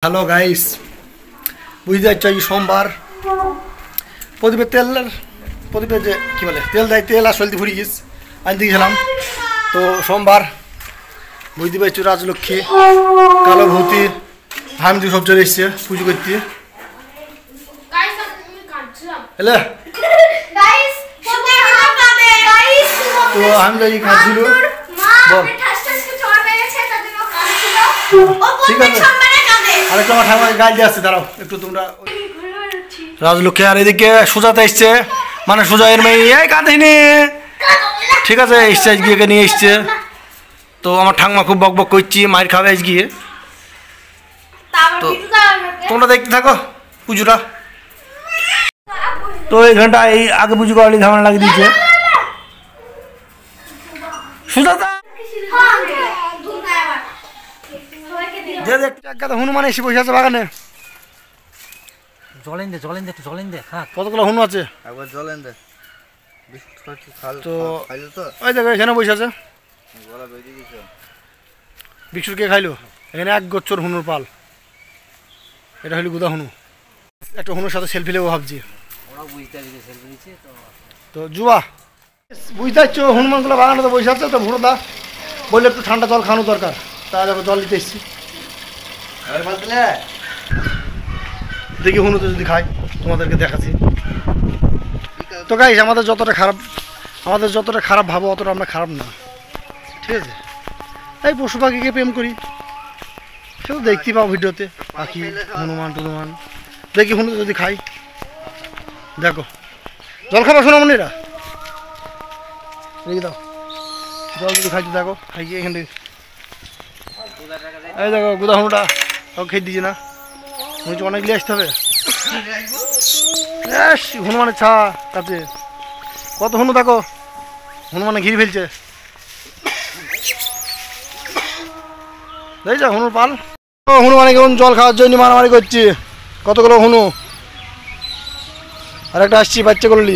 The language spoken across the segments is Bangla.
হ্যালো গাইস, বুঝতে পারছো এই সোমবার প্রদীপে যে কী বলে তেল দেয়, তেল আর সলতে ভুড়ি গিস আনতে গেছিলাম। তো সোমবার বুঝতে পারছো রাজলক্ষ্মী কালো ভূতি হামিদি সব চলে এসছে পুজো করতে। এলে তো আমি যাই খাচ্ছিল বল, ঠিক আছে আরেকটু আমার ঠাকুমাকে গাল দিয়ে আসছে, দাঁড়াও একটু তোমরা। রাজলক্ষ্মী আর এদিকে সুজাতা এসছে, মানে সুজা এর মেয়ে এই কাঁদিনি, ঠিক আছে এসছে আজকে নিয়ে এসছে। তো আমার ঠাকুমা খুব বক বক করছি, মায়ের খাবে আজ গিয়ে। তো তোমরা দেখতে থাকো পুজোটা। তো এই ঘন্টা এই আগে পুজো করালি ঝামেলা লাগিয়ে দিয়েছে সুজাতা। হনুমান এসে বসে আছে বাগানে। জলেন দে খা। কতগুলো হনু আছে একবার জলেন দে। তো ওই দেখো এখানে বসে আছে। বিক্ষুর কে খাইলো? এখানে এক গোচ্ছর হনুর পাল। এটা হইলো গুদা হনু। একটা হনুর সাথে সেলফি নেবো ভাবছি। তো জুয়া বুঝতে পারছো হনুমানগুলো বাগানে তো বসে আছে। তো ভুড়োদা বললে একটু ঠান্ডা জল খাওয়ানো দরকার, তা দেখো জল দিতে এসছি। দেখি হনুতে যদি খাই তোমাদেরকে দেখাচ্ছি। তো গাইস আমাদের যতটা খারাপ ভাবো অতটা আমরা খারাপ না, ঠিক আছে। এই পশু পাখিকে প্রেম করি, সে তো দেখতে পাও ভিডিওতে পাখি হনুমান টুনুমান। দেখি হনুতে যদি খাই, দেখো জল খাবা সোনামণিরা, দেখি দাও জল যদি খাইতে দেখো খাই এখান থেকে। এই দেখো গুদা হনুটা খেয়ে দিচ্ছে না, মনে অনেক নিয়ে আসতে হবে। হনুমানের ছা কাছে কত হনু দেখো, হনুমানে ঘিরে ফেলছে দেখছ হনুর পাল। হনুমানে কেমন জল খাওয়ার জন্য মারামারি করছি। কতগুলো হনু আর একটা আসছি বাচ্চা করলি।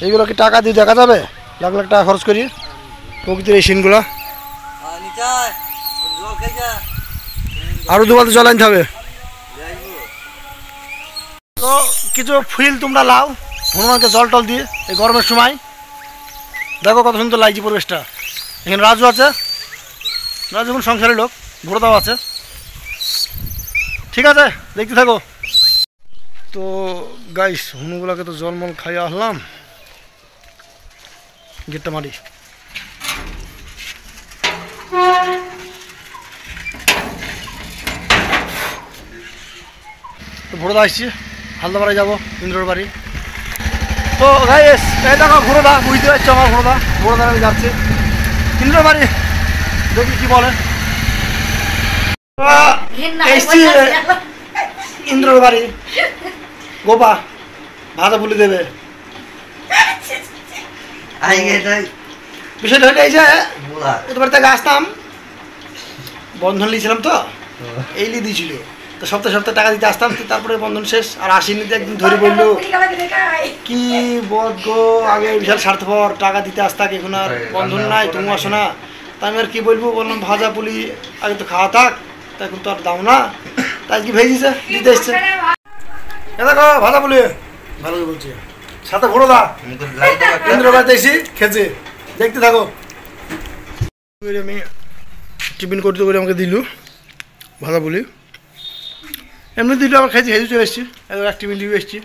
এইগুলো কি টাকা দিয়ে দেখা যাবে? লাখ লাখ টাকা খরচ করি প্রকৃতির এই সিনগুলা। আরো দু বালতি জল আনতে হবে। তো কিছু ফুল তোমরা লাও হনুমানকে জল টল দিয়ে এই গরমের সময়। দেখো কত সুন্দর লাগছে পরিবেশটা। এখানে রাজু আছে, রাজু এখন সংসারের লোক, ভোরদাও আছে, ঠিক আছে দেখতে থাকো। তো গাইস হনুগুলাকে তো জলমল খাইয়ে আসলাম, গেটটা মারি। তো ভোরদা আসছি, হালদাপাড়ায় যাবো ইন্দ্রর বাড়ি। তো গাইস এই দেখো ভোরদা, বুঝতে পারছো আমার ভোরদা আমি যাচ্ছি ইন্দ্রর বাড়ি, দেখি কি বলে। এসছি ইন্দ্রর বাড়ি, গোপা ভাজা পুলি দেবে। বিষয়টা হলে এই যে তোমার থেকে আসতাম, বন্ধন নিয়েছিলাম তো এই নিয়ে দিয়েছিল। তো সপ্তাহে সপ্তাহে টাকা দিতে আসতাম, তারপরে বন্ধন শেষ আর আসিনি। একদিন ধরে বললো কি বদ গো, আগে বিশাল স্বার্থপর, টাকা দিতে আসতাক, এখন আর বন্ধন নাই, তুমি আসো না। তা আমি আর কি বলবো, বললাম ভাজা পুলি আগে তো খাওয়া থাক, তা এখন তো আর দাও না, তাই কি ভেজেছে দিতে এসছে। এ দেখো ভাজা পুলি ভালো বলছে, সাথে ভোরদা ইন্দ্র বাড়িতে এসি খেয়েছে, দেখতে থাকো। আমি টিফিন করতে করে আমাকে দিল ভাজা পুলি, এমনি দিল আবার খেয়েছি, খেয়ে চলে এসেছি। এক টিফিন নিয়ে এসেছি,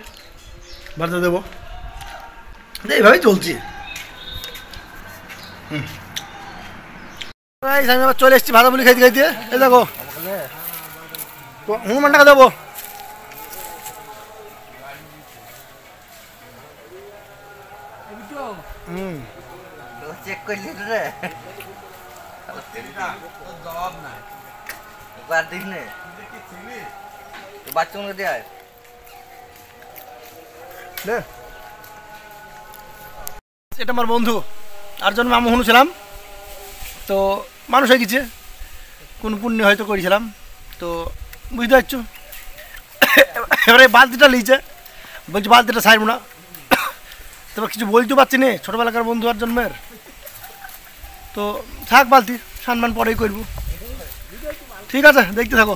বাড়িতে দেবো, এইভাবেই চলছি। আমি আবার চলে এসেছি ভাজা পুলি খাইতে খাইতে। এই দেখো হনুমান টাকা দেবো। চেক করলি রে দিস নে বাচ্চা মনে দেয়। এটা আমার বন্ধু, আর জন মামু হনু ছিলাম। তো মানুষ হয়ে গেছে, কোন পুণ্য হয়তো করেছিলাম। তো বুঝতে পারছো, এবারে বালতিটা লিয়েছে, বলছি বালতিটা ছাড়বো না। তারপর কিছু বলতে পারছি না, ছোটোবেলাকার বন্ধু আর জন্মের। তো থাক বালতি, স্নান পরেই করবো। ঠিক আছে দেখতে থাকো।